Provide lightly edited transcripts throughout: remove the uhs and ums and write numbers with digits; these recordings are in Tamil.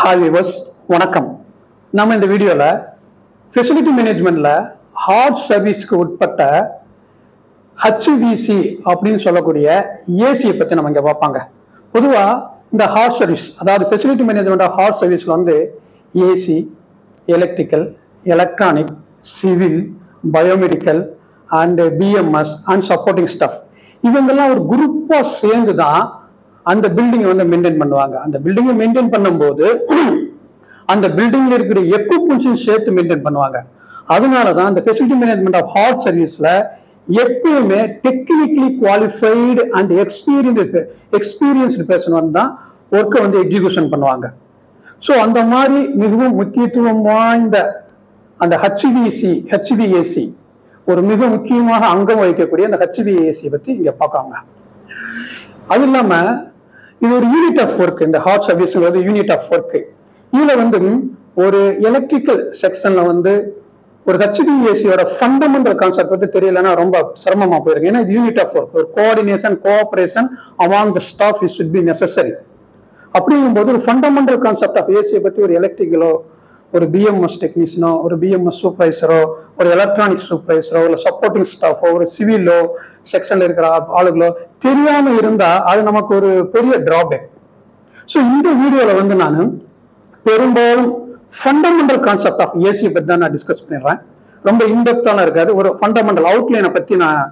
Hi viewers, வணக்கம். நம்ம இந்த வீடியோல ஃபெசிலிட்டி மேனேஜ்மெண்ட்ல ஹார்ட் சர்வீஸ்க்கு உட்பட்ட HVC அப்படின்னு சொல்லக்கூடிய ஏசியை பத்தி நம்ம இங்க பார்ப்பாங்க. பொதுவா இந்த ஹார்ட் சர்வீஸ், அதாவது ஃபெசிலிட்டி மேனேஜ்மெண்ட் ஆஃப் ஹார்ட் சர்வீஸ்ல வந்து AC, electrical, electronic, civil, biomedical and BMS and supporting stuff இவங்கெல்லாம் ஒரு குரூப்பா சேர்ந்து தான் அந்த பில்டிங்கை வந்து மெயின்டைன் பண்ணுவாங்க. அந்த பில்டிங்கை மெயின்டைன் பண்ணும்போது அந்த பில்டிங்ல இருக்கிற எக்யூப்மெண்ட்ஸையும் சேர்த்து மெயின்டைன் பண்ணுவாங்க. அதனாலதான் அந்த ஃபெசிலிட்டி மேனேஜ்மெண்ட் ஆஃப் ஹார்ட் சர்வீஸ்ல எப்பயுமே technically qualified and experienced person தான் ஒர்க்கை வந்து எக்ஸிகியூஷன் பண்ணுவாங்க. ஸோ அந்த மாதிரி மிகவும் முக்கியத்துவம் வாய்ந்த அந்த ஹெச்விஏசி ஒரு மிக முக்கியமாக அங்கம் வகிக்கக்கூடிய அந்த ஹெச்விஏசி பற்றி இங்க பார்க்காங்க. அது இல்லாம இது ஒரு யூனிட் ஆஃப் ஒர்க். இந்த ஹார்ட் சர்வீஸ்ங்கிறது யூனிட் ஆஃப் ஒர்க். இதுல வந்து ஒரு எலக்ட்ரிக்கல் செக்ஷன்ல வந்து ஒரு ஹெச்விஏசியோட ஃபண்டமெண்டல் கான்செப்ட் வந்து தெரியலன்னா ரொம்ப சிரமமா போயிருக்கு. ஏன்னா இது யூனிட் ஆஃப் ஒர்க். ஒரு coordination, cooperation among the staff is should be necessary. அப்படிங்கும்போது ஒரு ஃபண்டமெண்டல் கான்செப்ட் ஆஃப் ஏசியை பற்றி ஒரு எலக்ட்ரிக்கலோ, ஒரு பிஎம்எஸ் டெக்னீஷியனோ, ஒரு பிஎம்எஸ் சூப்பர்வைசரோ, ஒரு எலக்ட்ரானிக் சூப்பர்வைசரோ, இல்லை சப்போர்ட்டிங் ஸ்டாஃபோ, ஒரு சிவிலோ செக்ஷன்ல இருக்கிற ஆளுகளோ தெரியாம இருந்தா அது நமக்கு ஒரு பெரிய டிராபேக். ஸோ இந்த வீடியோல வந்து நான் பெரும்பாலும் ஃபண்டமெண்டல் கான்செப்ட் ஆஃப் ஏசியை பற்றி தான் நான் டிஸ்கஸ் பண்ணிடுறேன். ரொம்ப இன்டெப்தான இருக்காது, ஒரு ஃபண்டமெண்டல் அவுட்லைனை பற்றி நான்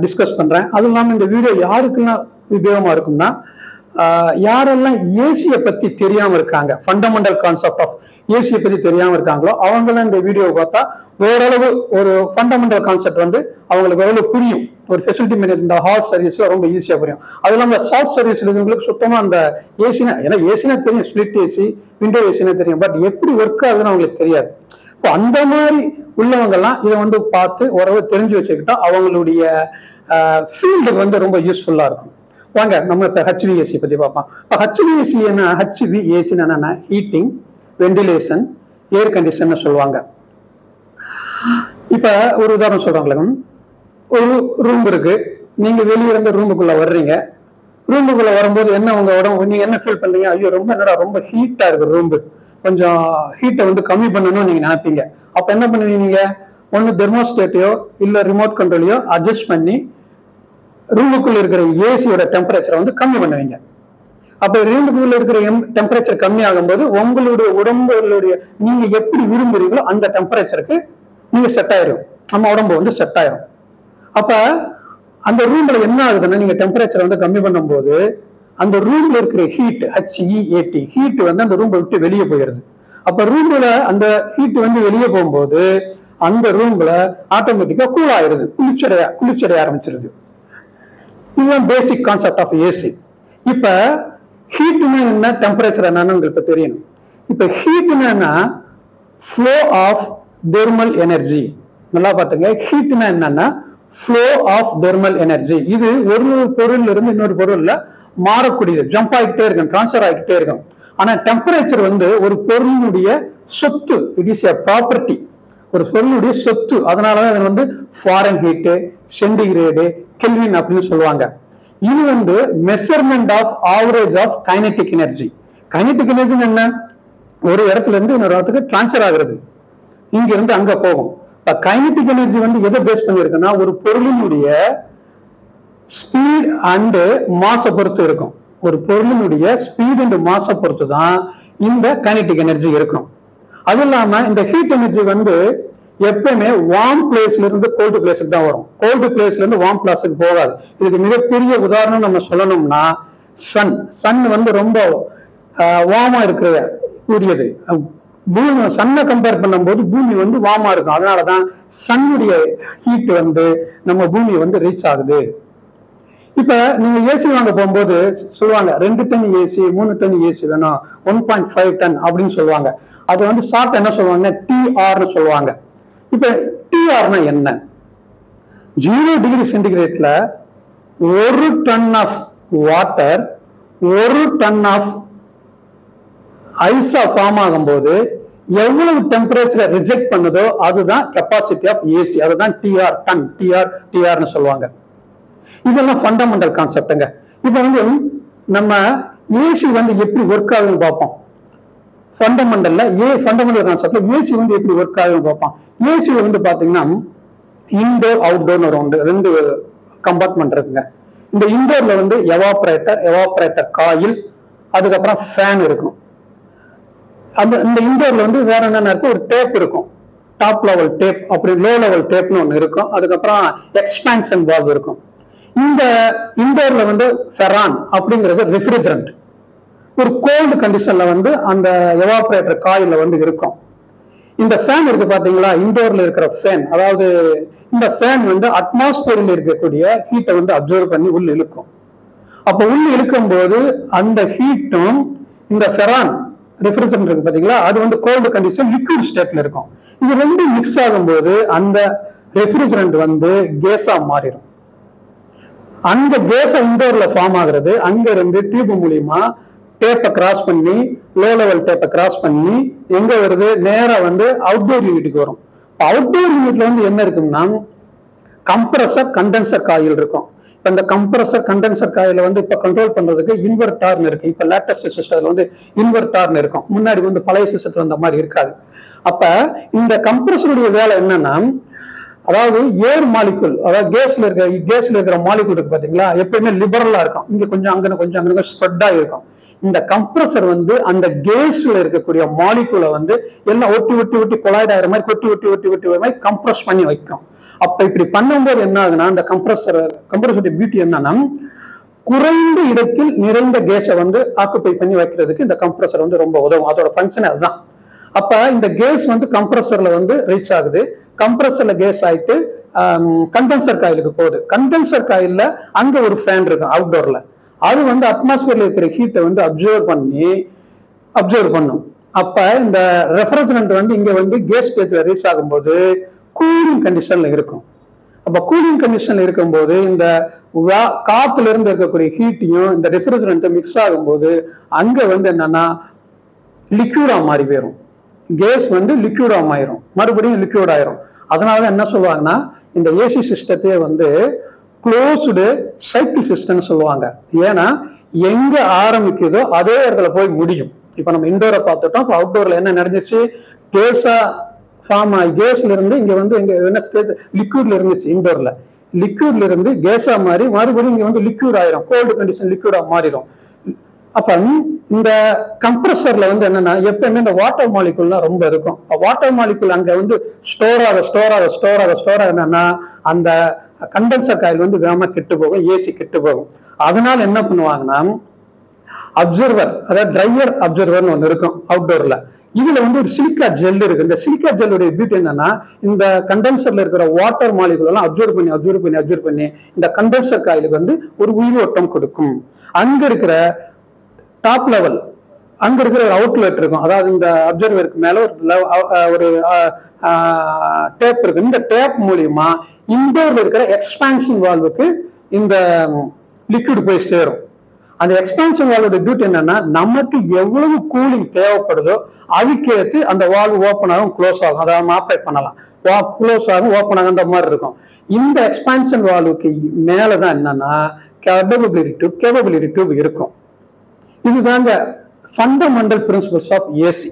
டிஸ்கஸ் பண்றேன். அதுவும் இல்லாமல் இந்த வீடியோ யாருக்கெல்லாம் உபயோகமா இருக்கும்னா, யாரெல்லாம் ஏசியை பத்தி தெரியாம இருக்காங்க, ஃபண்டமெண்டல் கான்செப்ட் ஆஃப் ஏசியை பத்தி தெரியாம இருக்காங்களோ அவங்களாம் இந்த வீடியோ பார்த்தா ஓரளவு ஒரு ஃபண்டமெண்டல் கான்செப்ட் வந்து அவங்களுக்கு எவ்வளவு புரியும். ஒரு ஃபெசிலிட்டி மேனேஜ்மெண்ட் ஹார்ட் சர்வீஸ்ல ரொம்ப ஈஸியா புரியும். அது இல்லாம சாஃப்ட் சர்வீஸ் இருக்கிறவங்களுக்கு சுத்தமா அந்த ஏசினா, ஏன்னா ஏசினா தெரியும், ஸ்பிளிட் ஏசி, விண்டோ ஏசினா தெரியும், பட் எப்படி ஒர்க் ஆகுதுன்னு அவங்களுக்கு தெரியாது. இப்போ அந்த மாதிரி உள்ளவங்க எல்லாம் இதை வந்து பார்த்து ஓரளவு தெரிஞ்சு வச்சுக்கிட்டா அவங்களுடைய ஃபீல்டுக்கு வந்து ரொம்ப யூஸ்ஃபுல்லா இருக்கும். வாங்க நம்ம இப்ப ஹெச்விஏசி பத்தி பார்ப்போம். இப்போ ஹெச்விஏசி என்ன, ஹெச்விஏசி என்னன்னா ஹீட்டிங், வெண்டிலேஷன், ஏர் கண்டிஷன் சொல்லுவாங்க. இப்ப ஒரு உதாரணம் சொல்றாங்களே, ஒரு ரூம் இருக்கு, நீங்க வெளியே இருந்து ரூமுக்குள்ள வர்றீங்க. ரூமுக்குள்ள வரும்போது என்ன உங்க உடம்பு நீங்க என்ன ஃபீல் பண்றீங்க? ஐயோ ரொம்ப என்னடா ரொம்ப ஹீட்டா இருக்கு ரூம், கொஞ்சம் ஹீட்டை வந்து கம்மி பண்ணணும்னு நீங்க நினைப்பீங்க. அப்ப என்ன பண்ணுவீங்க? நீங்க ஒன்னு தெர்மோஸ்டேட்டையோ இல்ல ரிமோட் கண்ட்ரோலையோ அட்ஜஸ்ட் பண்ணி ரூமுக்குள்ள இருக்கிற ஏசியோட டெம்பரேச்சரை வந்து கம்மி பண்ணுவீங்க. அப்ப ரூமுக்குள்ள இருக்கிற டெம்பரேச்சர் கம்மி ஆகும்போது உங்களுடைய உடம்புடைய நீங்க எப்படி விரும்புறீங்களோ அந்த டெம்பரேச்சருக்கு நீங்க செட் ஆயிரும், நம்ம உடம்பு வந்து செட் ஆயிரும். அப்ப அந்த ரூம்ல என்ன ஆகுதுன்னா, நீங்க டெம்பரேச்சர் வந்து கம்மி பண்ணும் போது அந்த ரூம்ல இருக்கிற ஹீட், HEAT ஹீட் வந்து அந்த ரூமை விட்டு வெளியே போயிடுது. அப்ப ரூம்ல அந்த ஹீட் வந்து வெளியே போகும்போது அந்த ரூம்ல ஆட்டோமேட்டிக்கா கூல் ஆயிடுது, குளிர்ச்சடைய ஆரம்பிச்சிருது. இதுதான் பேசிக் கான்செப்ட் ஆஃப் ஏசி. இப்ப ஹீட்னா என்ன, டெம்பரேச்சர் என்னன்னு உங்களுக்கு தெரியணும். இப்ப ஹீட்னா என்ன, ஃப்ளோ ஆஃப் தெர்மல் எனர்ஜி. நல்லா பாத்துங்க, ஹீட்னா என்னன்னா ஃப்ளோ ஆஃப் தெர்மல் எனர்ஜி. இது ஒரு பொருள்ல இருந்து இன்னொரு பொருள்ல மாறக்கூடியது, ஜம்ப் ஆகிட்டே இருக்கும், டிரான்ஸ்ஃபர் ஆகிட்டே இருக்கும். ஆனா டெம்பரேச்சர் வந்து ஒரு பொருளுடைய சொத்து, இட் இஸ் எ ப்ராப்பர்ட்டி, ஒரு பொருளுடைய சொத்து. அதனாலதான் இது வந்து ஃபாரன் ஹீட்டு, சென்டிகிரேடு, கெல்வின் அப்படின்னு சொல்லுவாங்க. இது வந்து measurement of average of kinetic energy. Kinetic energy என்ன, ஒரு இடத்துல இருந்து இன்னொரு இடத்துக்கு டிரான்ஸ்ஃபர் ஆகுறது, இங்க இருந்து அங்க போகும். கைனெட்டிக் எனர்ஜி வந்து எதை பேஸ் பண்ணிருக்குன்னா, ஒரு பொருளினுடைய ஸ்பீட் அண்ட் மாஸை பொறுத்து இருக்கும். ஒரு பொருளினுடைய ஸ்பீட் அண்ட் மாஸை பொறுத்து தான் இந்த கைனெட்டிக் எனர்ஜி இருக்கும். அது இல்லாம இந்த ஹீட் எனர்ஜி வந்து எப்பவுமே வார்ம் பிளேஸ்ல இருந்து கோல்டு பிளேஸுக்கு தான் வரும், கோல்டு பிளேஸ்ல இருந்து வார்ம் பிளேஸுக்கு போகாது. இதுக்கு மிகப்பெரிய உதாரணம் நம்ம சொல்லணும்னா சன் வந்து ரொம்ப வார்மா இருக்கிற கூடியது. பூமி சன்னை கம்பேர் பண்ணும்போது பூமி வந்து வார்மா இருக்கும். அதனாலதான் சன்னுடைய ஹீட் வந்து நம்ம பூமியை வந்து ரீச் ஆகுது. இப்ப நீங்க ஏசி வாங்க போகும்போது சொல்லுவாங்க 2 டன் ஏசி, 3 டன் ஏசி வேணும், 1.5 டன் அப்படின்னு சொல்லுவாங்க. அது வந்து ஷார்ட் என்ன சொல்லுவாங்க, TRன்னு சொல்லுவாங்க. இப்ப TRனா என்ன, 0 டிகிரி சென்டிகிரேட்ல 1 ton of water 1 ton of ஐஸா ஃபார்ம் ஆகும்போது எவ்வளவு டெம்பரேச்சரை ரிஜெக்ட் பண்ணுதோ அதுதான் கெப்பாசிட்டி ஆஃப் ஏசி. அதுதான் டிஆர், டன், டிஆர்னு சொல்லுவாங்க. இதெல்லாம் ஃபண்டமெண்டல் கான்செப்டுங்க. இப்ப வந்து நம்ம ஏசி வந்து எப்படி ஒர்க் ஆகுதுன்னு பார்ப்போம். ஃபண்டமெண்டல்ல ஃபண்டமெண்டல் கான்செப்ட்ல ஏசி வந்து எப்படி ஒர்க் ஆகும் பார்ப்போம். ஏசியில வந்து பாத்தீங்கன்னா இன்டோர் அவுட்டோர்னு ரெண்டு கம்பார்ட்மெண்ட் இருக்குங்க. இந்த இன்டோர்ல வந்து எவாப்ரேட்டர் காயில், அதுக்கப்புறம் ஃபேன் இருக்கும். இந்த இன்டோர்ல வந்து வேற என்னென்ன இருக்கும், ஒரு டேப் இருக்கும், டாப் லெவல் டேப், அப்படி லோ லெவல் டேப்னு ஒன்று இருக்கும். அதுக்கப்புறம் எக்ஸ்பான்ஷன் வால்வ் இருக்கும். இந்த இன்டோர்ல வந்து ஃபெரான் அப்படிங்கிறது ரெஃப்ரிஜரண்ட், ஒரு கோல்டு கண்டிஷன்ல வந்து அந்த எவாப்ரேட்டர் காயில வந்து இருக்கும். இந்த ஃபேன் இருக்கு பாத்தீங்களா, இன்டோர்ல இருக்கிற ஃபேன், அதாவது இந்த ஃபேன் வந்து அட்மாஸ்பியரில் இருக்கக்கூடிய ஹீட்டை வந்து அப்சர்வ் பண்ணி உள்ள இழுக்கும். அப்ப உள்ள இழுக்கும் போது அந்த ஹீட்டும் இந்த ஃபெரான் ரெஃப்ரிஜரண்ட் இருக்கு பாத்தீங்களா, அது வந்து கோல்டு கண்டிஷன் லிக்விட் ஸ்டேட்ல இருக்கும். இது ரெண்டும் மிக்ஸ் ஆகும்போது அந்த ரெஃப்ரிஜரண்ட் வந்து கேஸா மாறிடும். அந்த கேஸ் இன்டோர்ல ஃபார்ம் ஆகுறது அங்க இருந்து டியூப் மூலியமா டேப்பை கிராஸ் பண்ணி, லோ லெவல் டேப்பை கிராஸ் பண்ணி எங்க வருது, நேரா வந்து அவுட்டோர் யூனிட்டுக்கு வரும். அவுட்டோர் யூனிட்ல வந்து என்ன இருக்குன்னா கம்ப்ரஸர் கண்டென்சர் காயில் இருக்கும். இப்ப இந்த கம்ப்ரஸர் கண்டென்சர் காயில வந்து இப்ப கண்ட்ரோல் பண்றதுக்கு இன்வெர்டார்னு இருக்கு. இப்ப லேட்டஸ்ட் சிஸ்டத்துல வந்து இன்வெர்டார்னு இருக்கும். முன்னாடி வந்து பழைய சிஸ்டத்துல அந்த மாதிரி இருக்காது. அப்ப இந்த கம்ப்ரஸருடைய வேலை என்னன்னா, அதாவது ஏர் மாலிகுல், அதாவது கேஸ்ல இருக்கிற மாலிகுல் இருக்கு பாத்தீங்களா, எப்பயுமே லிபரலா இருக்கும். இங்க கொஞ்சம் அங்க ஸ்ப்ரெட்டா இருக்கும். இந்த கம்ப்ரஸர் வந்து அந்த கேஸ்ல இருக்கக்கூடிய மாலிகுலை வந்து எல்லாம் ஒட்டி கொலாய்ட் ஆகிற மாதிரி ஒட்டி மாதிரி கம்ப்ரஸ் பண்ணி வைக்கும். அப்ப இப்படி பண்ணும்போது என்ன ஆகுனா, அந்த கம்ப்ரஸருடைய பியூட்டி என்னன்னா, குறைந்த இடத்தில் நிறைந்த கேஸை வந்து ஆக்குப்பை பண்ணி வைக்கிறதுக்கு இந்த கம்ப்ரஸர் வந்து ரொம்ப உதவும். அதோட ஃபங்க்ஷன் அதுதான். அப்ப இந்த கேஸ் வந்து கம்ப்ரஸர்ல வந்து ரீச் ஆகுது. கம்ப்ரஸர்ல கேஸ் ஆயிட்டு கண்டென்சர் காயிலுக்கு போகுது. கண்டென்சர் காயில்ல அங்க ஒரு ஃபேன் இருக்கும் அவுட்டோர்ல, அது வந்து அட்மாஸ்பியர்ல இருக்கிற ஹீட்டை வந்து அப்சர்வ் பண்ணும். அப்ப இந்த ரெஃப்ரிஜரண்ட் வந்து இங்க வந்து கேஸ் ஸ்டேஜ்ல ரீச் ஆகும்போது கூலிங் கண்டிஷன்ல இருக்கும். அப்ப கூலிங் கண்டிஷன்ல இருக்கும்போது இந்த காத்துல இருந்து இருக்கக்கூடிய ஹீட்டையும் இந்த ரெஃப்ரிஜரண்ட் மிக்ஸ் ஆகும்போது அங்க வந்து என்னன்னா லிக்யூடா மாறி போயிடும். கேஸ் வந்து லிக்யூடா மாறிடும், மறுபடியும் லிக்யூட் ஆயிரும். அதனாலதான் என்ன சொல்லுவாங்கன்னா, இந்த ஏசி சிஸ்டத்தையே வந்து க்ளோஸ்டு சைக்கிள் சிஸ்டம்னு சொல்லுவாங்க. ஏன்னா எங்க ஆரம்பிக்குதோ அதே இடத்துல போய் முடியும். இப்ப நம்ம இன்டோரை பார்த்துட்டோம். இப்போ அவுட்டோர்ல என்ன நடந்துச்சு, கேஸா ஃபார்ம் ஆகி கேஸ்ல இருந்து இங்க வந்து இங்க என்ன ஸ்டேஜ் லிக்விட்ல இருந்துச்சு, இன்டோர்ல லிக்விட்ல இருந்து கேஸா மாறி மறுபடியும் இங்க வந்து லிக்விட் ஆயிரும், கோல்டு கண்டிஷன் லிக்விடா மாறிடும். அப்ப இந்த கம்ப்ரஸர்ல வந்து என்னன்னா எப்பவுமே இந்த வாட்டர் மாலிகுல்லாம் ரொம்ப இருக்கும். வாட்டர் மாலிகுல் அங்க வந்து ஸ்டோர் ஆக என்னன்னா அந்த கண்டென்சர் காயில் வந்து வேகமா கெட்டு போகும், ஏசி கெட்டு போகும். அதனால என்ன பண்ணுவாங்கன்னா அப்சர்வர், அதாவது ட்ரையர் அப்சர்வர்னு ஒன்று இருக்கும் அவுட்டோர்ல. இதுல வந்து ஒரு சிலிக்கா ஜெல் இருக்கு. இந்த சிலிக்கா ஜெல்லுடைய பியூட்டி என்னன்னா, இந்த கண்டென்சர்ல இருக்கிற வாட்டர் மாலிகுல் எல்லாம் அப்சர்வ் பண்ணி இந்த கண்டென்சர் காயிலுக்கு வந்து ஒரு உயிரோட்டம் கொடுக்கும். அங்க இருக்கிற டாப் லெவல், அங்க இருக்கிற ஒரு அவுட்லெட் இருக்கும், அதாவது இந்த அப்சர்வருக்கு மேல ஒரு டேப் இருக்கு. இந்த டேப் மூலியமா இன்டோர்ல இருக்கிற எக்ஸ்பான்ஷன் வால்வுக்கு இந்த லிக்விட் போய் சேரும். அந்த எக்ஸ்பான்ஷன் வால்வோட டியூட்டி என்னன்னா, நமக்கு எவ்வளவு கூலிங் தேவைப்படுதோ அதுக்கேற்று அந்த வால்வு ஓப்பன் ஆகும், க்ளோஸ் ஆகும். அதை நம்ம ஆப்ரேட் பண்ணலாம். க்ளோஸ் ஆகும், ஓப்பன் ஆகும், அந்த மாதிரி இருக்கும். இந்த எக்ஸ்பான்ஷன் வால்வுக்கு மேலதான் என்னன்னா கேப்பபிலிட்டி டியூப் இருக்கும். இதுதாங்க ஃபண்டமெண்டல் பிரின்சிபல்ஸ் ஆஃப் ஏசி.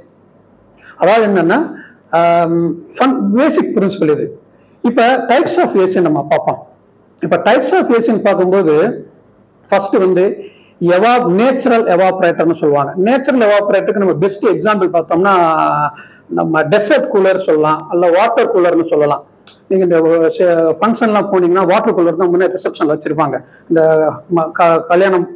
அதாவது என்னன்னா பேசிக் பிரின்சிபல் இது. இப்ப டைப்ஸ் ஆஃப் ஏசி நம்ம பார்ப்போம். இப்ப டைப்ஸ் ஆஃப் ஏசின்னு பார்க்கும்போது ஃபர்ஸ்ட் வந்து நேச்சுரல் எவாப்ரேட்டர்னு சொல்லுவாங்க. நேச்சுரல் எவாப்ரேட்டருக்கு நம்ம பெஸ்ட் எக்ஸாம்பிள் பார்த்தோம்னா நம்ம டெசர்ட் கூலர் சொல்லலாம், அல்ல வாட்டர் கூலர்னு சொல்லலாம். நீங்க இந்த ஃபங்க்ஷன்லாம் போனீங்கன்னா வாட்டர் கூலர் தான் முன்னே ரிசப்ஷன்ல வச்சிருப்பாங்க. இந்த கல்யாணம்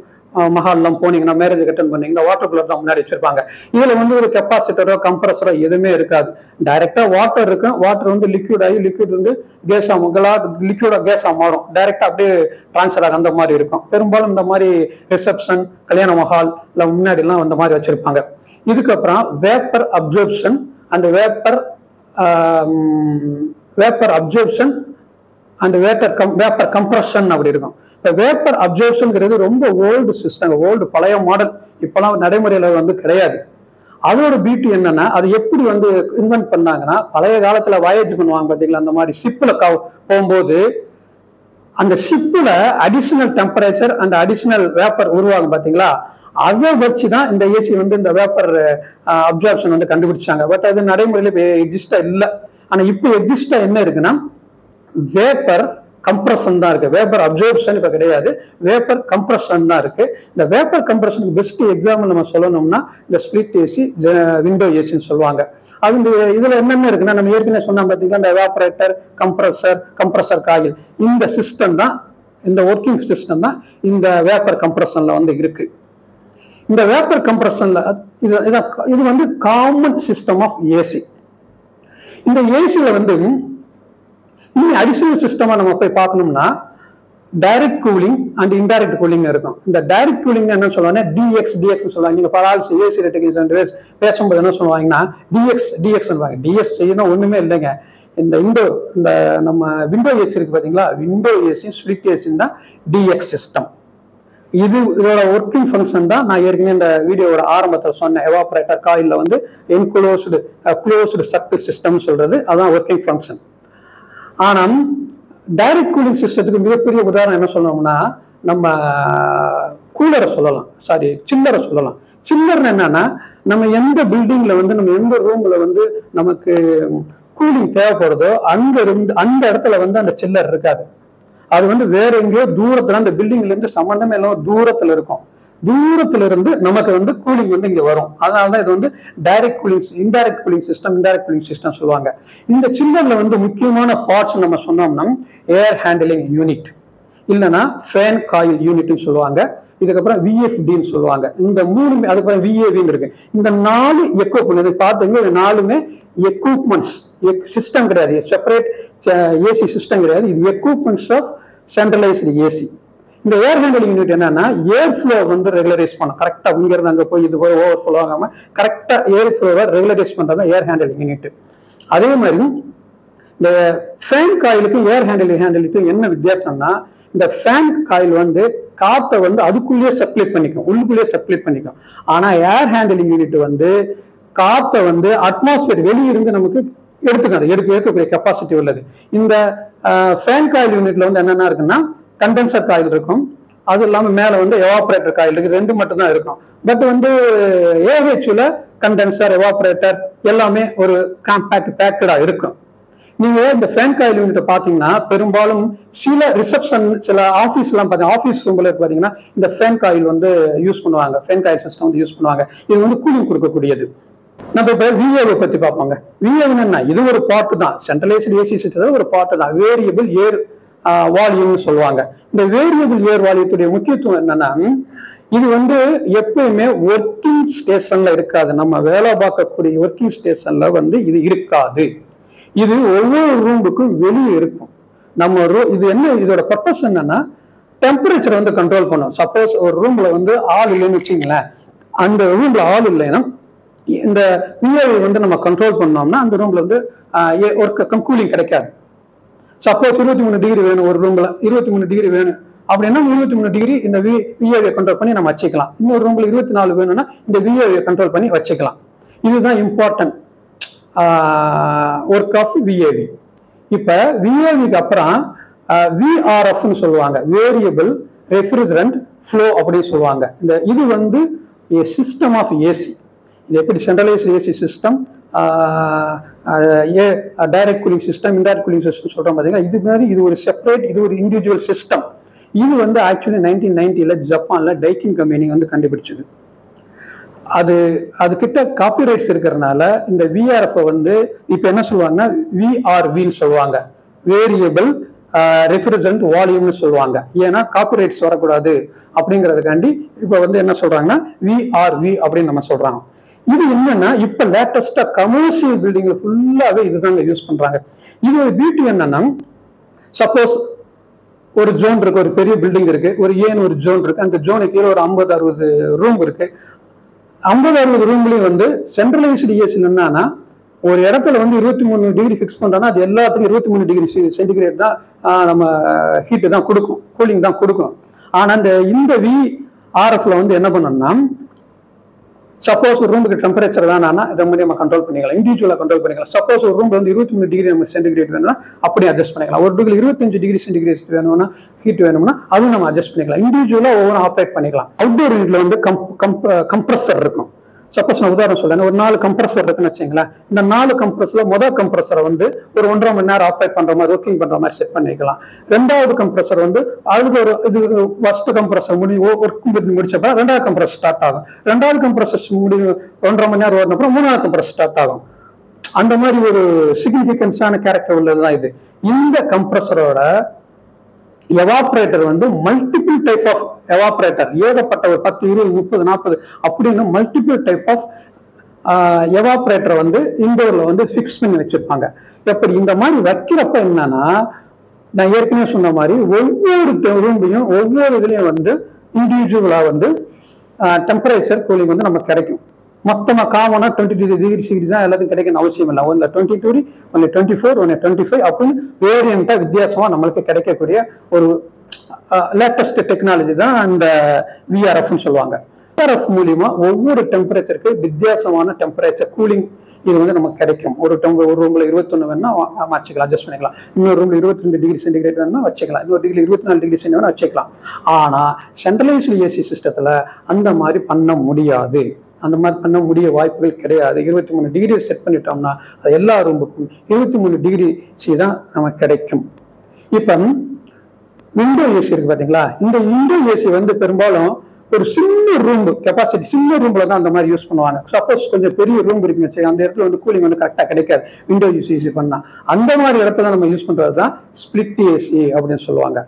மஹால்லாம் போனீங்கன்னா, மேரேஜ் அட்டெண்ட் பண்ணீங்கன்னா வாட்டர் கூலர் தான் முன்னாடி வச்சிருப்பாங்க. இதுல வந்து ஒரு கெப்பாசிட்டரோ கம்ப்ரஸரோ எதுவுமே இருக்காது. டைரக்டா வாட்டர் இருக்கும். வாட்டர் வந்து லிக்விட் ஆகி லிக்விட் வந்து கேஸா லிக்விடா கேஸா மாறும். டைரக்டா அப்படியே டிரான்ஸ்ஃபர் ஆக அந்த மாதிரி இருக்கும். பெரும்பாலும் இந்த மாதிரி ரிசப்ஷன், கல்யாண மஹால் முன்னாடி எல்லாம் அந்த மாதிரி வச்சிருப்பாங்க. இதுக்கப்புறம் vapour absorption and vapour absorption and vapour compression அப்படி இருக்கும். இப்போ வேப்பர் அப்சர்ப்ஷன்ங்கிறது ரொம்ப ஓல்டு சிஸ்டம், ஓல்டு பழைய மாடல், இப்பெல்லாம் நடைமுறையில வந்து கிடையாது. அதோட பியூட்டி என்னன்னா, அது எப்படி வந்து இன்வென்ட் பண்ணாங்கன்னா, பழைய காலத்துல வாயேஜ் பண்ணுவாங்க பாத்தீங்களா, அந்த மாதிரி ஷிப்ல போகும்போது அந்த ஷிப்ல additional temperature and additional vapour உருவாகும் பாத்தீங்களா, அதை வச்சுதான் இந்த ஏசி வந்து இந்த வேப்பர் அப்சார்ப்ஷன் வந்து கண்டுபிடிச்சாங்க. பட் அது நடைமுறையில எக்ஸிஸ்டா இல்லை. ஆனா இப்போ எக்ஸிஸ்டா என்ன இருக்குன்னா வேப்பர் கம்ப்ரஷன் தான் இருக்கு. வேப்பர் அப்சர்ப்ஷன் இப்ப கிடையாது, வேப்பர் கம்ப்ரஷன் தான் இருக்கு. இந்த வேப்பர் கம்ப்ரஷனுக்கு பெஸ்ட் எக்ஸாம்பிள் நம்ம சொல்லணும்னா இந்த ஸ்பிளிட் ஏசி, விண்டோ ஏசின்னு சொல்லுவாங்க. அது இதுல என்னென்ன இருக்குன்னா நம்ம ஏற்கனவே சொன்னா பாத்தீங்கன்னா இந்த எவாபரேட்டர், கம்ப்ரஸர் காயில், இந்த சிஸ்டம் தான், இந்த ஒர்க்கிங் சிஸ்டம் தான் இந்த வேப்பர் கம்ப்ரஷன்ல வந்து இருக்கு. இந்த வேப்பர் கம்ப்ரஷன்ல இது வந்து காமன் சிஸ்டம் ஆஃப் ஏசி. இந்த ஏசியில வந்து இன்னும் அடிஷனல் சிஸ்டமா நம்ம போய் பார்க்கணும்னா direct cooling and indirect cooling இருக்கும். இந்த டைரக்ட் கூலிங் என்ன சொல்லுவாங்க, டிஎக்ஸ் சொல்லுவாங்க. நீங்க பரவாயில்ல ஏசி டெக்னீஷியன் பேசும்போது என்ன சொல்லுவாங்கன்னா டிஎக்ஸ் டிஎஸ் செய்யணும் ஒண்ணுமே இல்லைங்க. இந்த நம்ம விண்டோ ஏசி இருக்கு பாத்தீங்களா, விண்டோ ஏசி ஸ்பிளிட் ஏசி தான் டிஎக்ஸ் சிஸ்டம். இதோட ஒர்க்கிங் ஃபங்க்ஷன் தான் நான் ஏற்கனவே இந்த வீடியோவோட ஆரம்பத்தில் சொன்ன எவாபரேட்டர் காயில்ல வந்து க்ளோஸ்டு சர்க்கிள் சிஸ்டம் சொல்றது, அதான் ஒர்க்கிங் ஃபங்க்ஷன். ஆனால் டைரக்ட் கூலிங் சிஸ்டத்துக்கு மிகப்பெரிய உதாரணம் என்ன சொல்லணும்னா நம்ம கூலரை சொல்லலாம், சில்லரை சொல்லலாம். சில்லர்னு என்னன்னா நம்ம எந்த பில்டிங்ல வந்து நம்ம எந்த ரூம்ல வந்து நமக்கு கூலிங் தேவைப்படுதோ அந்த இடத்துல வந்து அந்த சில்லர் இருக்காது. அது வந்து வேற எங்கேயோ தூரத்துல, அந்த பில்டிங்ல இருந்து சம்பந்தமே இல்லாம தூரத்துல இருக்கும். தூரத்துல இருந்து நமக்கு வந்து கூலிங் வந்து இங்க வரும். அதனாலதான் இது வந்து direct cooling, indirect cooling system சொல்லுவாங்க. இந்த சில்லர்ல வந்து முக்கியமான பார்ட்ஸ் நம்ம சொன்னோம்னா ஏர் ஹேண்டிலிங் யூனிட், இல்லைன்னா ஃபேன் காயில் யூனிட்னு சொல்லுவாங்க. இதுக்கப்புறம் விஎஃப்டின்னு சொல்லுவாங்க. இந்த மூணுமே, அதுக்கப்புறம் விஏவின்னு இருக்கு. இந்த 4 எக்யூப்மெண்ட் பார்த்தீங்கன்னா இது 4மே எக்யூப்மெண்ட்ஸ், சிஸ்டம் கிடையாது, செப்பரேட் ஏசி சிஸ்டம் கிடையாது. இது எக்யூப்மெண்ட்ஸ் ஆஃப் சென்ட்ரலைஸ்டு ஏசி. இந்த ஏர் ஹேண்டிலிங் யூனிட் என்னன்னா ஏர் ஃப்ளோ வந்து ரெகுலரைஸ் பண்ணும். கரெக்டா இங்க இருந்து அங்க போய் இது போய் ஓவர் ஃப்ளோ ஆகாம கரெக்டா ஏர் ஃப்ளோவை ரெகுலரைஸ் பண்றது ஏர் ஹேண்டிலிங் யூனிட். அதே மாதிரி இந்த ஃபேன் காயிலுக்கு ஏர் ஹேண்டிலுக்கு என்ன வித்தியாசம்னா இந்த ஃபேன் காயில் வந்து காத்தை வந்து அதுக்குள்ளேயே சப்ளை பண்ணிக்கும், உள்ளுக்குள்ளேயே சப்ளை பண்ணிக்கும். ஆனா ஏர் ஹேண்டிலிங் யூனிட் வந்து காத்தை வந்து அட்மாஸ்பியர் வெளியிருந்து நமக்கு எடுக்கக்கூடிய கெப்பாசிட்டி உள்ளது. இந்த ஃபேன் காயில் யூனிட்ல வந்து என்னென்ன இருக்குன்னா கண்டென்சர் காயில் இருக்கும், அது இல்லாம மேல வந்து எவாபரேட்டர் காயில் இருக்கு, 2 மட்டும் தான் இருக்கும். பட் வந்து ஏஹெச்ல கண்டென்சர், எவாபரேட்டர் எல்லாமே ஒரு காம்பேக்ட் பேக்கடா இருக்கும். நீங்க இந்த ஃபேன் காயில் யூனிட் பாத்தீங்கன்னா பெரும்பாலும் சில ரிசப்ஷன், சில ஆபீஸ் எல்லாம் பாத்தீங்கன்னா ஆபீஸ் ரூம்ல பாத்தீங்கன்னா இந்த ஃபேன் காயில் வந்து யூஸ் பண்ணுவாங்க, ஃபேன் காயில் சிஸ்டம் வந்து யூஸ் பண்ணுவாங்க. இது வந்து கூலிங் கொடுக்கக்கூடியது. நம்ம இப்ப விஏவை பத்தி பார்ப்போங்க. விஏன்னு என்ன, இது ஒரு பார்ட் தான், சென்ட்ரலைஸ்டு ஏசி சிஸ்டத்துல ஒரு பார்ட் தான், வேரியபிள் ஏர் வால்யூம்னு சொல்லுவாங்க. இந்த வேரியபிள் ஏர் வால்யூத்துடைய முக்கியத்துவம் என்னன்னா இது வந்து எப்பயுமே ஒர்க்கிங் ஸ்டேஷன்ல இருக்காது. நம்ம வேலை பார்க்கக்கூடிய ஒர்க்கிங் ஸ்டேஷன்ல வந்து இது இருக்காது. இது ஒவ்வொரு ரூமுக்கும் வெளியே இருக்கும். இது என்ன, இதோட பர்பஸ் என்னன்னா டெம்பரேச்சர் வந்து கண்ட்ரோல் பண்ணும். சப்போஸ் ஒரு ரூம்ல வந்து ஆள் இல்லைன்னு வச்சுங்களேன், அந்த ரூம்ல ஆள் இல்லைன்னா இந்த விஏவை வந்து நம்ம கண்ட்ரோல் பண்ணோம்னா அந்த ரூம்ல வந்து ஒரு கூலிங் கிடைக்காது. சப்போஸ் 23 டிகிரி வேணும் ஒரு ரூம்ல, 23 டிகிரி வேணும் அப்படின்னா 23 டிகிரி இந்த விஏவை கண்ட்ரோல் பண்ணி நம்ம வச்சுக்கலாம். இன்னொரு ரூம்ல 24 வேணும்னா இந்த விஏவை கண்ட்ரோல் பண்ணி வச்சுக்கலாம். இதுதான் இம்பார்ட்டன்ட் ஒர்க் ஆஃப் விஏவி. இப்ப விஏவிக்கு அப்புறம் விஆர்எஃப்னு சொல்லுவாங்க, வேரியபிள் ரெஃப்ரிஜரண்ட் ஃப்ளோ அப்படின்னு சொல்லுவாங்க. இது வந்து சிஸ்டம் ஆஃப் ஏசி. இது எப்படி centralised AC system, direct cooling system, indirect cooling system சொல்றோம் பாத்தீங்கன்னா, இது மாதிரி இது ஒரு செப்பரேட், இது ஒரு இண்டிவிஜுவல் சிஸ்டம். இது வந்து ஆக்சுவலி 1990ல ஜப்பான்ல டைக்கின் கம்பெனி வந்து கண்டுபிடிச்சது. அது கிட்ட காப்பிரைட்ஸ் இருக்கிறதுனால இந்த விஆர்எஃப் வந்து இப்ப என்ன சொல்லுவாங்கன்னா விஆர்வின்னு சொல்லுவாங்க, வேரியபிள் ரெஃப்ரிஜரண்ட் வால்யூம்னு சொல்லுவாங்க. ஏன்னா காப்பிரைட்ஸ் வரக்கூடாது அப்படிங்கிறதுக்காண்டி இப்ப வந்து என்ன சொல்றாங்கன்னா விஆர்வி அப்படின்னு நம்ம சொல்றாங்க. இது என்னன்னா இப்ப லேட்டஸ்டா கமர்ஷியல் பில்டிங்ல ஃபுல்லாவே இதுதாங்க யூஸ் பண்றாங்க. இது ஒரு பியூட்டி என்னன்னா, சப்போஸ் ஒரு ஜோன் இருக்கு, ஒரு பெரிய பில்டிங் இருக்கு, ஒரு ஒரு ஜோன் இருக்கு, அந்த ஜோனுக்கு கீழே ஒரு 50-60 ரூம் இருக்கு. 50-60 ரூம்லயும் வந்து சென்ட்ரலைஸ்டு ஏசி என்னன்னா ஒரு இடத்துல வந்து 23 டிகிரி ஃபிக்ஸ் பண்றோம்னா அது எல்லாத்துக்கும் 23 டிகிரி சென்டிகிரேட் தான் நம்ம ஹீட் தான் கொடுக்கும், கூலிங் தான் கொடுக்கும். ஆனா இந்த விஆர்எஃப்ல வந்து என்ன பண்ணணும்னா சப்போஸ் ஒரு ரூமுக்கு டெம்பரேச்சர் வேணாம்னா இதை மாதிரி நம்ம கண்ட்ரோல் பண்ணிக்கலாம், இண்டிவிஜுவலா கண்ட்ரோல் பண்ணிக்கலாம். சப்போஸ் ஒரு ரூம் வந்து 23 டிகிரி நம்ம சென்டிகிரேட் வேணும்னா அப்படியே அட்ஜஸ்ட் பண்ணிக்கலாம். ஒரு ரூமுக்கு 25 டிகிரி சென்டிகிரேட் வேணும்னா ஹீட் வேணும்னா அதுவும் நம்ம அட்ஜஸ்ட் பண்ணிக்கலாம். இண்டிவிஜுவலா ஒவ்வொரு ஆப்ரேட் பண்ணிக்கலாம். அவுட்டோர் யூனிட்ல வந்து கம்ப்ரஸர் இருக்கும். சப்போஸ் நான் உதாரணம் சொல்றேன், ஒரு 4 கம்ப்ரஸர் இருக்குன்னு வச்சுங்களேன். இந்த 4 கம்ப்ரஸர்ல முதல் கம்ப்ரஸரை வந்து ஒரு 1.5 மணி நேரம் ஆப்ரேட் பண்ற மாதிரி ஒர்க்கிங் பண்ற மாதிரி செட் பண்ணிக்கலாம். ரெண்டாவது கம்ப்ரஸர் வந்து அதுக்கு ஒரு இது ஃபர்ஸ்ட் கம்ப்ரஸர் ஒர்க் முடிச்சப்ப ரெண்டாவது கம்ப்ரஸர் ஸ்டார்ட் ஆகும். ரெண்டாவது கம்ப்ரஸர் 1.5 மணி நேரம் ஓடினப்பறம் மூணாவது கம்ப்ரஸர் ஸ்டார்ட் ஆகும். அந்த மாதிரி ஒரு சிக்னிபிகன்ஸான கேரக்டர் உள்ளதுதான் இது. இந்த கம்ப்ரஸரோட எவாப்ரேட்டர் வந்து மல்டிபிள் டைப் ஆஃப் எவாப்ரேட்டர், ஏகப்பட்ட ஒரு 10, 20, 30, 40 அப்படின்னு மல்டிபிள் டைப் ஆஃப் எவாப்ரேட்டரை வந்து இண்டோர்ல வந்து ஃபிக்ஸ் பண்ணி வச்சிருப்பாங்க. எப்படி இந்த மாதிரி வைக்கிறப்ப என்னன்னா, நான் ஏற்கனவே சொன்ன மாதிரி ஒவ்வொரு ரூம்லையும் ஒவ்வொரு இதுலையும் வந்து இண்டிவிஜுவலா வந்து டெம்பரேச்சர் கூலிங் வந்து நமக்கு கிடைக்கும். மொத்தமா காமனா 22 டிகிரி செல்சியஸ் தான் எல்லாத்துக்கும் கிடைக்கணும் அவசியம் இல்லை. ஒன்று 22, ஒன்று 24, ஒன்று 25 அப்படின்னு வேரியண்டா வித்தியாசமா நம்மளுக்கு கிடைக்கக்கூடிய ஒரு லேட்டஸ்ட் டெக்னாலஜி தான் இந்த விஆர்எஃப்னு சொல்லுவாங்க. விஆர்எஃப் மூலியமா ஒவ்வொரு டெம்பரேச்சருக்கு வித்தியாசமான டெம்பரேச்சர் கூலிங் இது வந்து நமக்கு கிடைக்கும். ஒரு ரூம்ல 21 வேணும்னா வச்சுக்கலாம், அட்ஜஸ்ட் பண்ணிக்கலாம். இன்னொரு ரூம்ல 22 டிகிரி சென்டிகிரேட் வேணும்னா வச்சுக்கலாம். இன்னொரு டிகிரி 24 டிகிரி சென்டிகிரேட் வேணா வச்சுக்கலாம். ஆனா சென்ட்ரலைஸ்டு ஏசி சிஸ்டத்துல அந்த மாதிரி பண்ண முடியாது. அந்த மாதிரி பண்ண முடிய வாய்ப்புகள் கிடையாது. 23 டிகிரி செட் பண்ணிட்டோம்னா அது எல்லா ரூமுக்கும் 23 டிகிரி சி தான் நமக்கு கிடைக்கும். இப்ப விண்டோ ஏசி இருக்கு பாத்தீங்களா, இந்த விண்டோ ஏசி வந்து பெரும்பாலும் ஒரு சின்ன ரூம் கெப்பாசிட்டி, சின்ன ரூம்ல தான் அந்த மாதிரி யூஸ் பண்ணுவாங்க. சப்போஸ் கொஞ்சம் பெரிய ரூம் இருக்குன்னு வச்சு அந்த இடத்துல வந்து கூலிங் வந்து கரெக்டா கிடைக்காது விண்டோ யூஸ் பண்ணா. அந்த மாதிரி இடத்துல நம்ம யூஸ் பண்றது தான் ஸ்பிளிட் ஏசி அப்படின்னு சொல்லுவாங்க.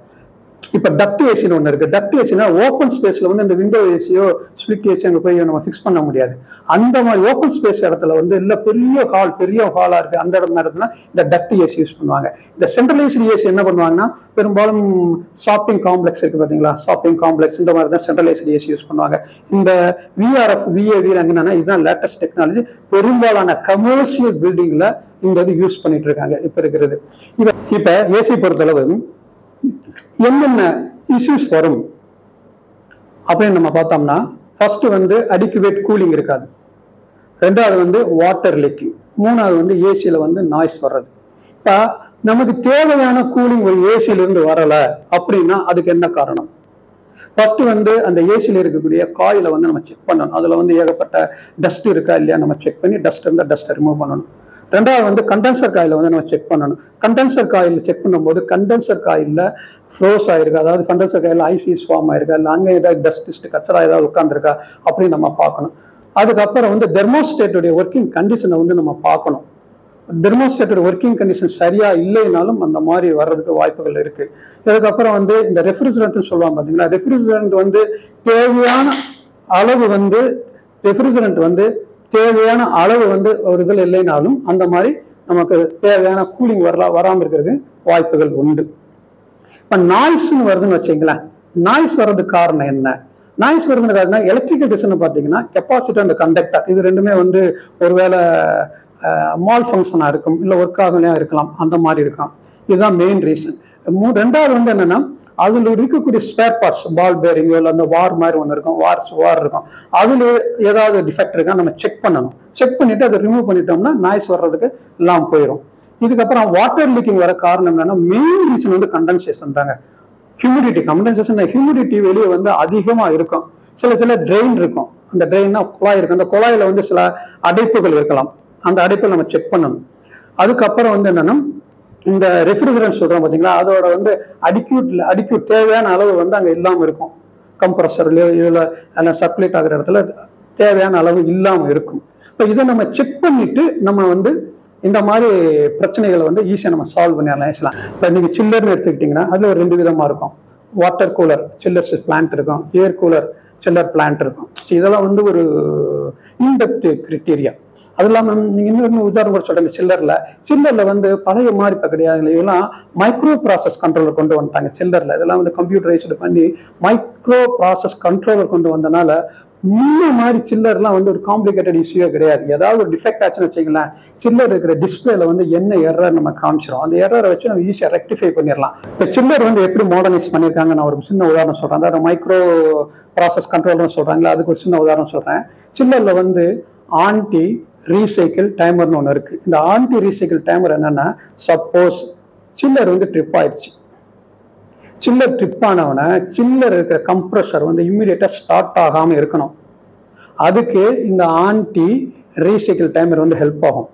இப்ப டக்ட் ஏசின்னு ஒண்ணு இருக்கு. டக்ட் ஏசினா ஓப்பன் ஸ்பேஸ்ல வந்து இந்த விண்டோ ஏசியோ ஸ்பிளிட் ஏசி அங்க போய் நம்ம ஃபிக்ஸ் பண்ண முடியாது. அந்த மாதிரி ஓப்பன் ஸ்பேஸ் இடத்துல வந்து இல்ல பெரிய ஹாலா இருக்கு, அந்த இடத்துல இந்த டக்ட் ஏசி யூஸ் பண்ணுவாங்க. இந்த சென்ட்ரலைஸ்டு ஏசி என்ன பண்ணுவாங்கன்னா, பெரும்பாலும் ஷாப்பிங் காம்ப்ளெக்ஸ் இருக்கு பாத்தீங்களா, ஷாப்பிங் காம்ப்ளெக்ஸ் இந்த மாதிரி தான் சென்ட்ரலைஸ்டு ஏசி யூஸ் பண்ணுவாங்க. இந்த விஆர்எஃப் விஏவி என்னன்னா இதுதான் லேட்டஸ்ட் டெக்னாலஜி. பெரும்பாலான கமர்ஷியல் பில்டிங்ல இந்த இது யூஸ் பண்ணிட்டு இருக்காங்க இப்ப இருக்கிறது. இப்ப ஏசி பொறுத்தளவு என்னென்ன இஷ்யூஸ் வரும் அப்படின்னு நம்ம பார்த்தோம்னா, ஃபர்ஸ்ட் வந்து அடிக்குவேட் கூலிங் இருக்காது. ரெண்டாவது வந்து வாட்டர் லீக்கிங். மூணாவது வந்து ஏசியில வந்து நாய்ஸ் வர்றது. இப்ப நமக்கு தேவையான கூலிங் ஒரு ஏசியில இருந்து வரல அப்படின்னா அதுக்கு என்ன காரணம்? ஃபர்ஸ்ட் வந்து அந்த ஏசியில இருக்கக்கூடிய காயில வந்து நம்ம செக் பண்ணணும். அதுல வந்து ஏகப்பட்ட டஸ்ட் இருக்கா இல்லையா நம்ம செக் பண்ணி டஸ்ட் இருந்தா டஸ்ட்டை ரிமூவ் பண்ணணும். ரெண்டாவது வந்து கண்டென்சர் காயில வந்து நம்ம செக் பண்ணணும். கண்டென்சர் காயில் செக் பண்ணும்போது கண்டென்சர் காயில்ல ஃப்ரோஸ் ஆயிருக்கு, அதாவது கண்டென்சர் காயில் ஐசிஸ் ஃபார்ம் ஆயிருக்கா, இல்லை அங்கே ஏதாவது டஸ்ட் கச்சரா ஏதாவது உட்காந்துருக்கா அப்படின்னு நம்ம பார்க்கணும். அதுக்கப்புறம் வந்து தெர்மோஸ்டேட்டுடைய ஒர்க்கிங் கண்டிஷனை வந்து நம்ம பார்க்கணும். தெர்மோஸ்டேட்டோட ஒர்க்கிங் கண்டிஷன் சரியா இல்லைனாலும் அந்த மாதிரி வர்றதுக்கு வாய்ப்புகள் இருக்கு. இதுக்கப்புறம் வந்து இந்த ரெஃப்ரிஜரண்ட் சொல்லுவாங்க பாத்தீங்களா, ரெஃப்ரிஜரண்ட் வந்து தேவையான அளவு வந்து தேவையான அளவு வந்து ஒரு இதில் இல்லைனாலும் அந்த மாதிரி நமக்கு தேவையான கூலிங் வராமல் இருக்கிறதுக்கு வாய்ப்புகள் உண்டு. இப்ப நாய்ஸ்ன்னு வருதுன்னு வச்சுங்களேன், நாய்ஸ் வர்றதுக்கு காரணம் என்ன? நாய்ஸ் வருதுன்னு காரணம் எலக்ட்ரிக்கல் டிசைன் பார்த்தீங்கன்னா கெப்பாசிட்டர் அண்ட் கண்டக்டர் இது ரெண்டுமே வந்து ஒருவேளை மால் ஃபங்க்ஷனா இருக்கும், இல்லை ஒர்க் ஆகலையா இருக்கலாம், அந்த மாதிரி இருக்கும். இதுதான் மெயின் ரீசன். ரெண்டாவது வந்து என்னன்னா, அதுல இருக்கக்கூடிய ஸ்பேர் பார்ட்ஸ், பால் பேரிங்கோ இல்லை அந்த வார் மாதிரி ஒன்று இருக்கும், வார் இருக்கும், அதுல ஏதாவது டிஃபெக்ட் இருக்கா நம்ம செக் பண்ணணும். செக் பண்ணிட்டு அதை ரிமூவ் பண்ணிட்டோம்னா நாய்ஸ் வர்றதுக்கு எல்லாம் போயிடும். இதுக்கப்புறம் வாட்டர் லீக்கிங் வர காரணம் என்னன்னா, மெயின் ரீசன் வந்து கண்டென்சேஷன் தாங்க. ஹியூமிடிட்டி வெளியே வந்து அதிகமா இருக்கும். சில ட்ரெயின் இருக்கும், அந்த ட்ரெயின்னா குழாய் இருக்கும், அந்த குழாயில வந்து சில அடைப்புகள் இருக்கலாம், அந்த அடைப்பை நம்ம செக் பண்ணணும். அதுக்கப்புறம் வந்து என்னன்னா, இந்த ரெஃப்ரிஜரண்ட் சொல்றோம் பாத்தீங்களா, அதோட வந்து அடிக்யூட் தேவையான அளவு வந்து அங்க இல்லாம இருக்கும். கம்ப்ரஸர்லயோ இதுல சர்க்குலேட் ஆகிற இடத்துல தேவையான அளவு இல்லாம இருக்கும். இப்போ இதை நம்ம செக் பண்ணிட்டு நம்ம வந்து இந்த மாதிரி பிரச்சனைகளை வந்து ஈஸியாக நம்ம சால்வ் பண்ணிடலாம். இப்போ நீங்க சில்லர்னு எடுத்துக்கிட்டீங்கன்னா அதுல ஒரு 2 விதமா இருக்கும். வாட்டர் கூலர் சில்லர் பிளான்ட் இருக்கும், ஏர் கூலர் சில்லர் பிளான்ட் இருக்கும். இதெல்லாம் வந்து ஒரு இன்டெப்த் கிரிட்டீரியா. அது இல்லாம நீங்க இன்னொரு உதாரணம் கூட சொல்றீங்க, சில்லர்ல வந்து பழைய மாதிரி இப்ப கிடையாது, இதெல்லாம் மைக்ரோ ப்ராசஸ் கண்ட்ரோலர் கொண்டு வந்துட்டாங்க சில்லர்ல. இதெல்லாம் வந்து கம்ப்யூட்டரைஸ்டு பண்ணி மைக்ரோ ப்ராசஸ் கண்ட்ரோலர் கொண்டு வந்தனால முன்ன மாதிரி சில்லர்லாம் வந்து ஒரு காம்ப்ளிகேட்டட் இஷ்யூவே கிடையாது. ஏதாவது ஒரு டிஃபெக்ட் ஆச்சுன்னு வச்சுக்கலாம், சில்லர் இருக்கிற டிஸ்பிளேல வந்து என்ன எரர் நம்ம காமிச்சிடும், அந்த எரரை வச்சு நம்ம ஈஸியாக ரெக்டிஃபை பண்ணிடலாம். இப்போ சில்லர் வந்து எப்படி மாடர்னைஸ் பண்ணியிருக்காங்க, நான் ஒரு சின்ன உதாரணம் சொல்கிறேன். அதாவது மைக்ரோ ப்ராசஸ் கண்ட்ரோல்னு சொல்கிறாங்களா, அதுக்கு ஒரு சின்ன உதாரணம் சொல்கிறேன். சில்லரில் வந்து ஆன்டி ரீசைக்கிள் டைமர்னு ஒன்று இருக்குது. இந்த ஆன்டி ரீசைக்கிள் டைமர் என்னென்னா, சப்போஸ் சில்லர் வந்து ட்ரிப் ஆயிடுச்சு, சில்லர் ட்ரிப் ஆனவன சில்லர் இருக்கிற கம்ப்ரஸர் வந்து இம்மிடியேட்டாக ஸ்டார்ட் ஆகாமல் இருக்கணும். அதுக்கு இந்த ஆன்டி ரீசைக்கிள் டைமர் வந்து ஹெல்ப் ஆகும்.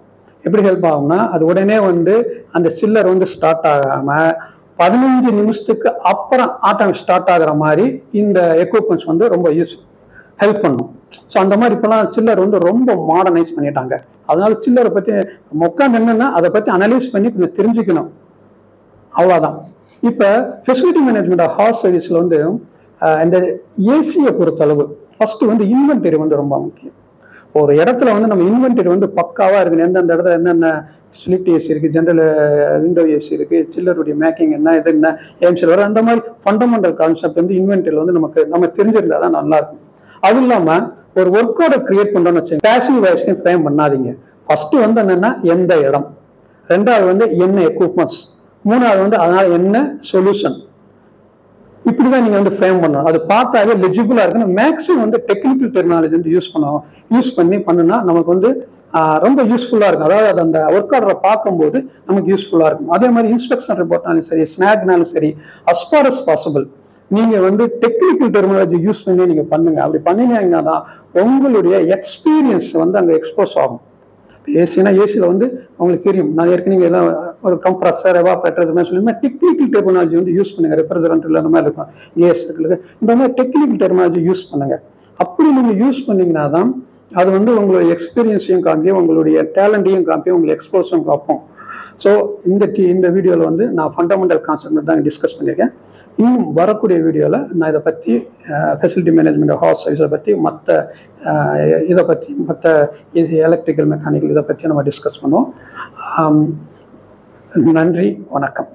எப்படி ஹெல்ப் ஆகும்னா, அது உடனே வந்து அந்த சில்லர் வந்து ஸ்டார்ட் ஆகாமல் 15 நிமிஷத்துக்கு அப்புறம் ஆட்டோமேட்டிக் ஸ்டார்ட் ஆகிற மாதிரி இந்த எக்யூப்மெண்ட்ஸ் வந்து ரொம்ப ஹெல்ப் பண்ணும். ஸோ அந்த மாதிரி இப்போலாம் சில்லர் வந்து ரொம்ப மாடர்னைஸ் பண்ணிட்டாங்க. அதனால சில்லரை பற்றி உட்காந்து என்னன்னா அதை பற்றி அனலைஸ் பண்ணி கொஞ்சம் தெரிஞ்சுக்கணும், அவ்வளோதான். இப்போ ஃபெசிலிட்டி மேனேஜ்மெண்ட் ஆஃப் ஹார்ஸ் சர்வீஸில் வந்து இந்த ஏசியை பொறுத்தளவு ஃபஸ்ட்டு வந்து இன்வென்டரி வந்து ரொம்ப முக்கியம். ஒரு இடத்துல வந்து நம்ம இன்வென்டரி வந்து பக்காவாக இருக்கணும். எந்தெந்த இடத்துல என்னென்ன ஸ்பிளிட் ஏசி இருக்குது, ஜென்ரல் விண்டோ ஏசி இருக்குது, சில்லருடைய மேக்கிங் என்ன, இது என்ன, ஏம்சில் வர, அந்த மாதிரி ஃபண்டமெண்டல் கான்செப்ட் வந்து இன்வென்டரியில் வந்து நம்ம தெரிஞ்சிருந்தா தான் நல்லாயிருக்கும். அதுவும் இல்லாமல் ஒரு ஒர்க் ஆர்டர் கிரியேட் பண்ணுறோன்னு வச்சுக்கோங்க, பேசிவ் வாய்ஸ்லையும் ஃப்ரேம் பண்ணாதீங்க. ஃபஸ்ட்டு வந்து என்னென்னா எந்த இடம், ரெண்டாவது வந்து என்ன எக்யூப்மெண்ட்ஸ், மூணாவது வந்து அதனால் என்ன சொல்யூஷன், இப்படி தான் நீங்கள் வந்து ஃப்ரேம் பண்ணணும். அது பார்த்தாவே லெஜிபிளாக இருக்குன்னு மேக்ஸிமம் வந்து டெக்னிக்கல் டெர்மினாலஜி வந்து யூஸ் பண்ணுனா நமக்கு வந்து ரொம்ப யூஸ்ஃபுல்லாக இருக்கும். அதாவது அந்த ஒர்க் ஆர்டரை பார்க்கும்போது நமக்கு யூஸ்ஃபுல்லாக இருக்கும். அதே மாதிரி இன்ஸ்பெக்ஷன் ரிப்போர்ட்னாலும் சரி, ஸ்னாக்னாலும் சரி, as far as possible நீங்கள் வந்து டெக்னிக்கல் டெர்மினாலஜி யூஸ் பண்ணி நீங்கள் பண்ணுங்க. அப்படி பண்ணினீங்கன்னா தான் உங்களுடைய எக்ஸ்பீரியன்ஸ் வந்து அங்கே எக்ஸ்போஸ் ஆகும். ஏசினா ஏசியில் வந்து அவங்களுக்கு தெரியும். நான் ஏற்கனவே எல்லாம் ஒரு கம்ப்ரஸர் எவாபரேட்டர் சொல்லி டெக்னிக்கல் டெர்மினாலஜி வந்து யூஸ் பண்ணுங்க. ரெஃப்ரிஜரேட்டர் அந்த மாதிரி இருக்கும், கேஸ் இருக்குது, இந்த மாதிரி டெக்னிக்கல் டெர்மினாலஜி யூஸ் பண்ணுங்க. அப்படி நீங்கள் யூஸ் பண்ணீங்கன்னா தான் அது வந்து உங்களுடைய எக்ஸ்பீரியன்ஸையும் காமிக்கும், உங்களுடைய டேலண்ட்டையும் காமிக்கும், உங்களுக்கு எக்ஸ்போஸும் காப்போம். ஸோ இந்த வீடியோவில் வந்து நான் ஃபண்டமெண்டல் கான்செப்ட் தான் டிஸ்கஸ் பண்ணியிருக்கேன். இன்னும் வரக்கூடிய வீடியோவில் நான் இதை பற்றி ஃபெசிலிட்டி மேனேஜ்மெண்ட் ஹார்ஸ் சர்வீஸை பற்றி மற்ற எலக்ட்ரிக்கல் மெக்கானிக்கல் இதை பற்றி நம்ம டிஸ்கஸ் பண்ணுவோம். நன்றி, வணக்கம்.